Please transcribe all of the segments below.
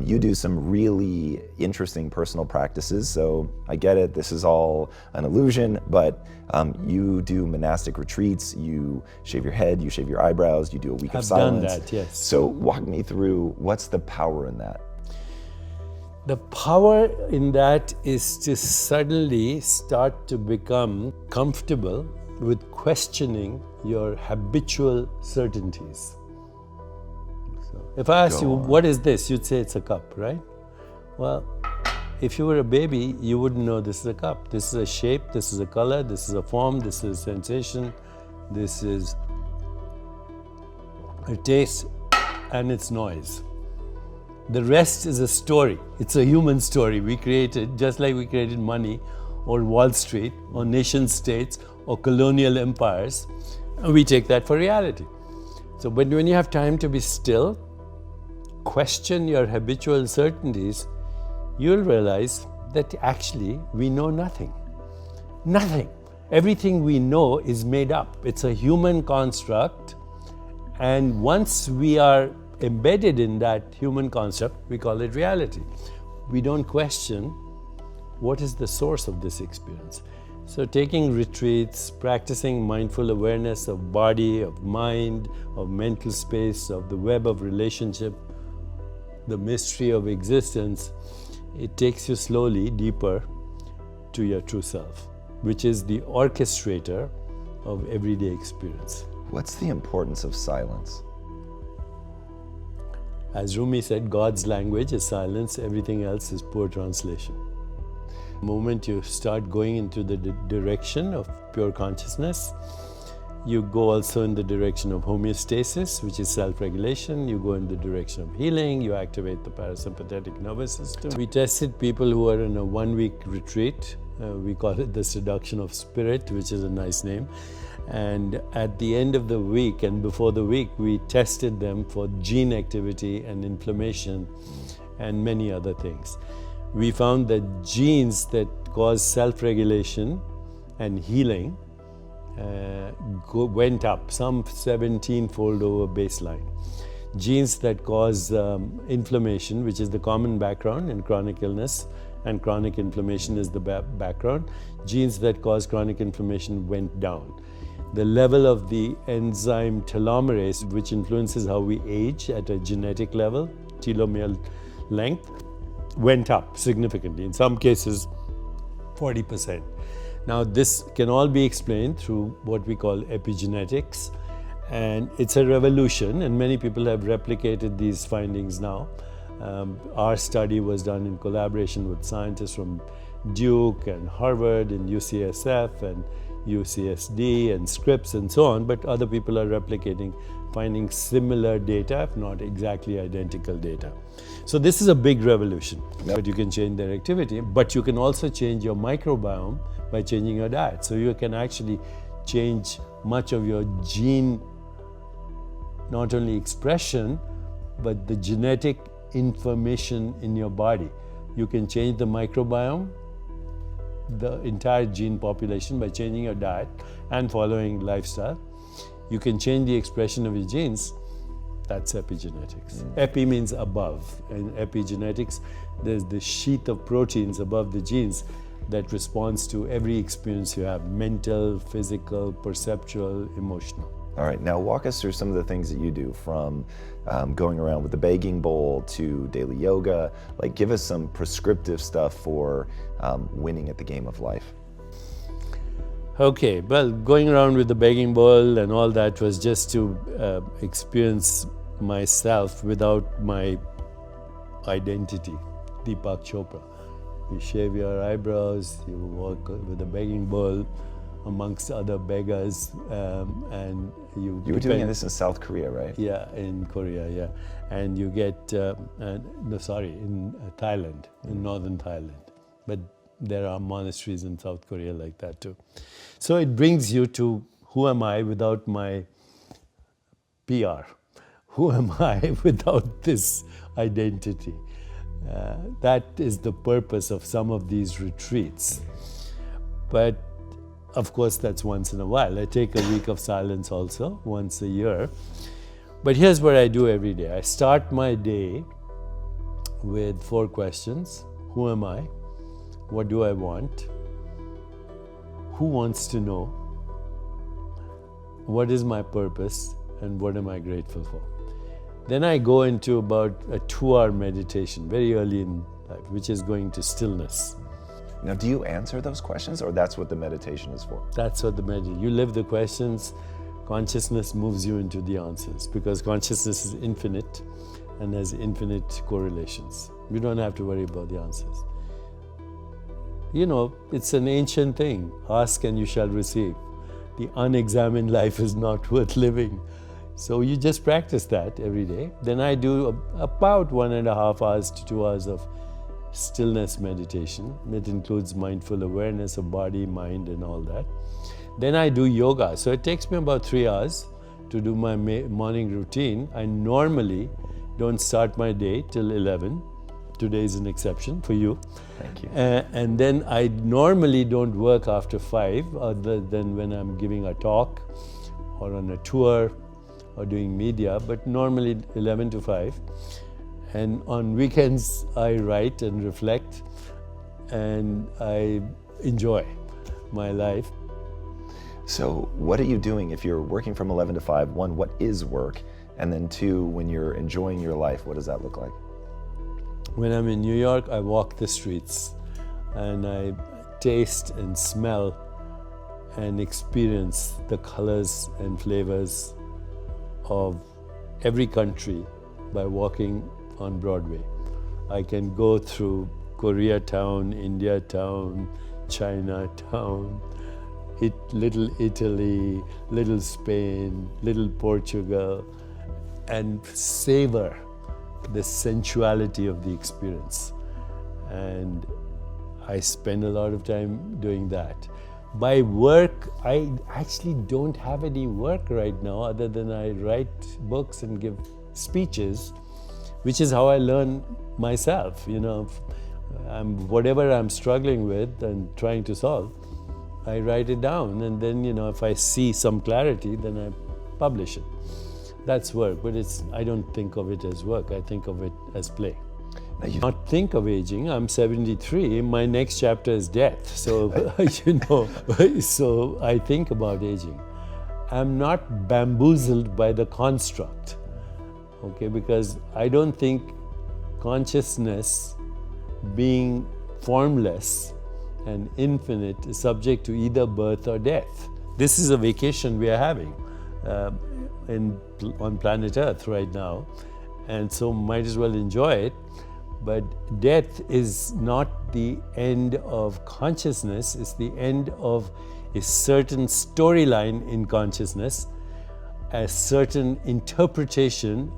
You do some really interesting personal practices, so I get it, this is all an illusion, but you do monastic retreats, you shave your head, you shave your eyebrows, you do a week of silence. I've done that, yes. So walk me through, what's the power in that? The power in that is to suddenly start to become comfortable with questioning your habitual certainties. So if I asked you, what is this? You'd say it's a cup, right? Well, if you were a baby, you wouldn't know this is a cup. This is a shape, this is a color, this is a form, this is a sensation, this is a taste, and it's noise. The rest is a story. It's a human story we created, just like we created money or Wall Street or nation states or colonial empires. And we take that for reality. So when you have time to be still, question your habitual certainties, you'll realize that actually we know nothing. Nothing. Everything we know is made up. It's a human construct. And once we are embedded in that human concept, we call it reality. We don't question what is the source of this experience. So taking retreats, practicing mindful awareness of body, of mind, of mental space, of the web of relationship, the mystery of existence, it takes you slowly deeper to your true self, which is the orchestrator of everyday experience. What's the importance of silence? As Rumi said, God's language is silence, everything else is poor translation. The moment you start going into the direction of pure consciousness, you go also in the direction of homeostasis, which is self-regulation. You go in the direction of healing. You activate the parasympathetic nervous system. We tested people who are in a one-week retreat. We call it the seduction of spirit, which is a nice name. And at the end of the week and before the week, we tested them for gene activity and inflammation and many other things. We found that genes that cause self-regulation and healing went up some 17-fold over baseline. Genes that cause inflammation, which is the common background in chronic illness, and chronic inflammation is the background. Genes that cause chronic inflammation went down. The level of the enzyme telomerase, which influences how we age at a genetic level, telomere length, went up significantly, in some cases 40%. Now this can all be explained through what we call epigenetics, and it's a revolution, and many people have replicated these findings now. Our study was done in collaboration with scientists from Duke and Harvard and UCSF and UCSD and Scripps and so on, but other people are replicating, finding similar data, if not exactly identical data. So this is a big revolution. But you can change their activity, but you can also change your microbiome by changing your diet. So you can actually change much of your gene, not only expression, but the genetic information in your body. You can change the microbiome, the entire gene population, by changing your diet and following lifestyle. You can change the expression of your genes. That's epigenetics. Epi means above. In epigenetics, there's the sheath of proteins above the genes that responds to every experience you have: mental, physical, perceptual, emotional. All right, now walk us through some of the things that you do, from going around with the begging bowl to daily yoga. Like, give us some prescriptive stuff for winning at the game of life. Okay, well, going around with the begging bowl and all that was just to experience myself without my identity, Deepak Chopra. You shave your eyebrows, you walk with a begging bowl amongst other beggars, and you were doing this in South Korea, right? Yeah, in Korea, yeah. And you get, in Thailand, in northern Thailand. But there are monasteries in South Korea like that too. So it brings you to, who am I without my PR? Who am I without this identity? That is the purpose of some of these retreats. But of course, that's once in a while. I take a week of silence also, once a year. But here's what I do every day. I start my day with 4 questions. Who am I? What do I want? Who wants to know? What is my purpose? And what am I grateful for? Then I go into about a 2-hour meditation very early in life, which is going to stillness. Now, do you answer those questions, or that's what the meditation is for? That's what the meditation, you live the questions, consciousness moves you into the answers, because consciousness is infinite and has infinite correlations. You don't have to worry about the answers. You know, it's an ancient thing. Ask and you shall receive. The unexamined life is not worth living. So you just practice that every day. Then I do about 1.5 hours to 2 hours of stillness meditation. It includes mindful awareness of body, mind, and all that. Then I do yoga. So it takes me about 3 hours to do my morning routine. I normally don't start my day till 11. Today is an exception for you. Thank you. And then I normally don't work after 5, other than when I'm giving a talk or on a tour or doing media, but normally 11 to 5. And on weekends, I write and reflect, and I enjoy my life. So what are you doing if you're working from 11 to 5? 1, what is work? And then 2, when you're enjoying your life, what does that look like? When I'm in New York, I walk the streets and I taste and smell and experience the colors and flavors of every country by walking on Broadway. I can go through Koreatown, Indiatown, Chinatown, little Italy, little Spain, little Portugal, and savor the sensuality of the experience. And I spend a lot of time doing that. By work, I actually don't have any work right now other than I write books and give speeches, which is how I learn myself. You know, whatever I'm struggling with and trying to solve, I write it down, and then, you know, if I see some clarity, then I publish it. That's work, but I don't think of it as work. I think of it as play. Not think of aging. I'm 73. My next chapter is death. So, you know, so I think about aging. I'm not bamboozled by the construct, okay? Because I don't think consciousness being formless and infinite is subject to either birth or death. This is a vacation we are having on planet Earth right now, and so might as well enjoy it. But death is not the end of consciousness, it's the end of a certain storyline in consciousness, a certain interpretation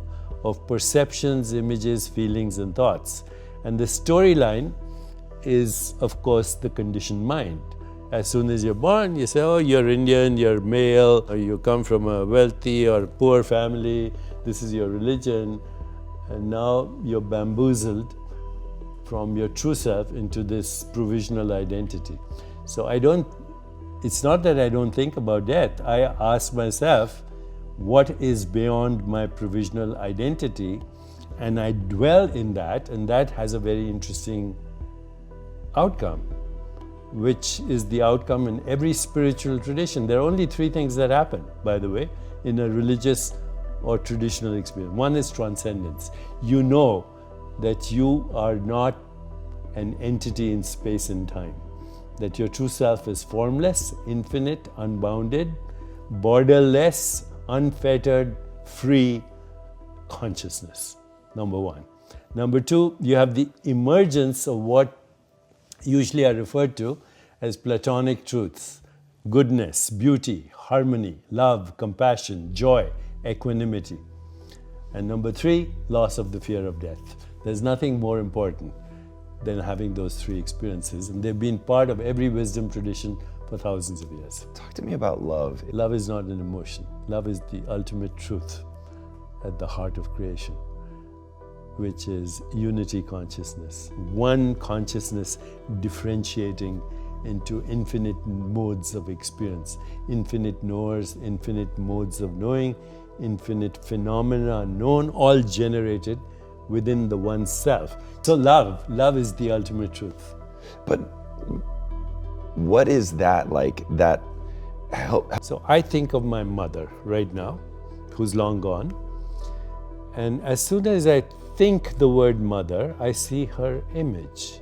of perceptions, images, feelings, and thoughts. And the storyline is, of course, the conditioned mind. As soon as you're born, you say, oh, you're Indian, you're male, or you come from a wealthy or poor family, this is your religion, and now you're bamboozled from your true self into this provisional identity. So it's not that I don't think about death. I ask myself, what is beyond my provisional identity? And I dwell in that, and that has a very interesting outcome, which is the outcome in every spiritual tradition. There are only 3 things that happen, by the way, in a religious or traditional experience. One is transcendence. You know that you are not an entity in space and time, that your true self is formless, infinite, unbounded, borderless, unfettered, free consciousness, number 1. Number 2, you have the emergence of what usually are referred to as Platonic truths: goodness, beauty, harmony, love, compassion, joy, equanimity. And number 3, loss of the fear of death. There's nothing more important than having those 3 experiences, and they've been part of every wisdom tradition for thousands of years. Talk to me about love. Love is not an emotion. Love is the ultimate truth at the heart of creation, which is unity consciousness. One consciousness differentiating into infinite modes of experience, infinite knowers, infinite modes of knowing, infinite phenomena known, all generated within the oneself. So love is the ultimate truth. But what is that like, that help? So I think of my mother right now, who's long gone. And as soon as I think the word mother, I see her image.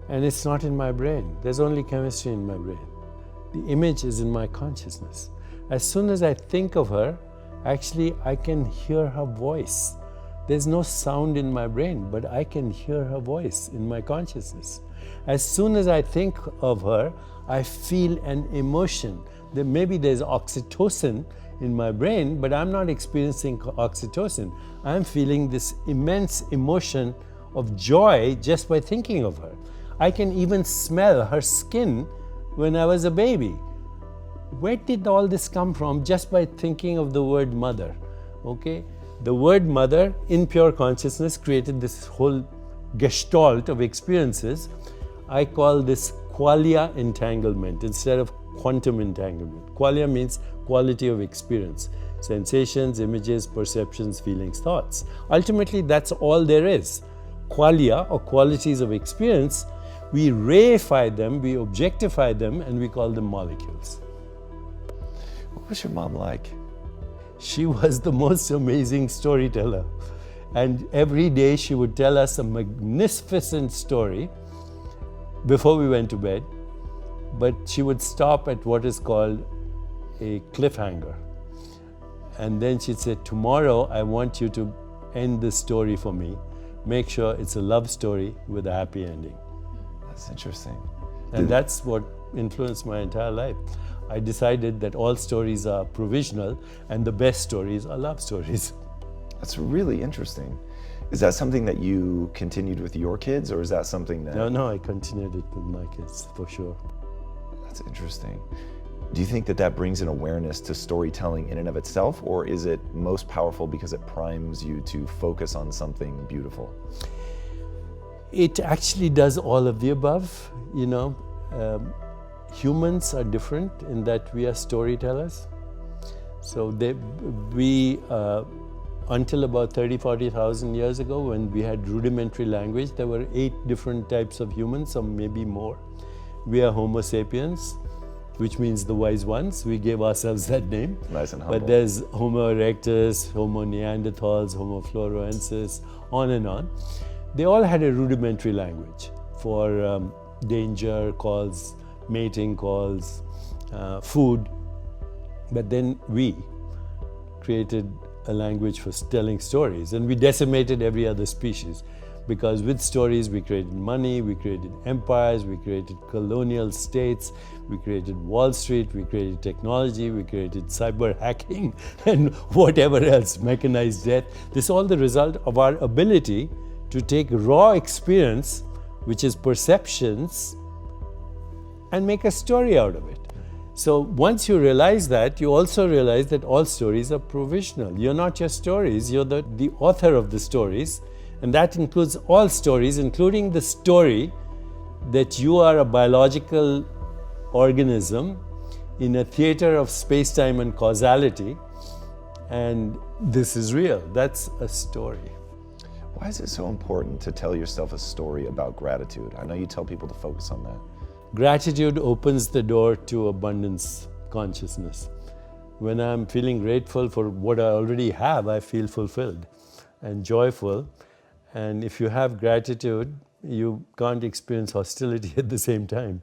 And it's not in my brain. There's only chemistry in my brain. The image is in my consciousness. As soon as I think of her, actually I can hear her voice. There's no sound in my brain, but I can hear her voice in my consciousness. As soon as I think of her, I feel an emotion. Maybe there's oxytocin in my brain, but I'm not experiencing oxytocin. I'm feeling this immense emotion of joy just by thinking of her. I can even smell her skin when I was a baby. Where did all this come from? Just by thinking of the word mother, okay? The word mother in pure consciousness created this whole gestalt of experiences. I call this qualia entanglement instead of quantum entanglement. Qualia means quality of experience. Sensations, images, perceptions, feelings, thoughts. Ultimately, that's all there is. Qualia, or qualities of experience, we reify them, we objectify them, and we call them molecules. What was your mom like? She was the most amazing storyteller. And every day she would tell us a magnificent story before we went to bed. But she would stop at what is called a cliffhanger. And then she'd say, tomorrow I want you to end this story for me. Make sure it's a love story with a happy ending. That's interesting. And that's what influenced my entire life. I decided that all stories are provisional and the best stories are love stories. That's really interesting. Is that something that you continued with your kids, or is that something that... No, I continued it with my kids, for sure. That's interesting. Do you think that that brings an awareness to storytelling in and of itself, or is it most powerful because it primes you to focus on something beautiful? It actually does all of the above, you know. Humans are different in that we are storytellers. So until about 40,000 years ago, when we had rudimentary language, there were 8 different types of humans, or maybe more. We are Homo sapiens, which means the wise ones. We gave ourselves that name. Nice and humble. But there's Homo erectus, Homo neanderthals, Homo florensis, on and on. They all had a rudimentary language for danger calls, mating calls, food. But then we created a language for telling stories, and we decimated every other species, because with stories we created money, we created empires, we created colonial states, we created Wall Street, we created technology, we created cyber hacking and whatever else, mechanized death. This is all the result of our ability to take raw experience, which is perceptions, and make a story out of it. So once you realize that, you also realize that all stories are provisional. You're not just stories, you're the author of the stories, and that includes all stories, including the story that you are a biological organism in a theater of space-time and causality, and this is real. That's a story. Why is it so important to tell yourself a story about gratitude? I know you tell people to focus on that. Gratitude opens the door to abundance consciousness. When I'm feeling grateful for what I already have, I feel fulfilled and joyful. And if you have gratitude, you can't experience hostility at the same time.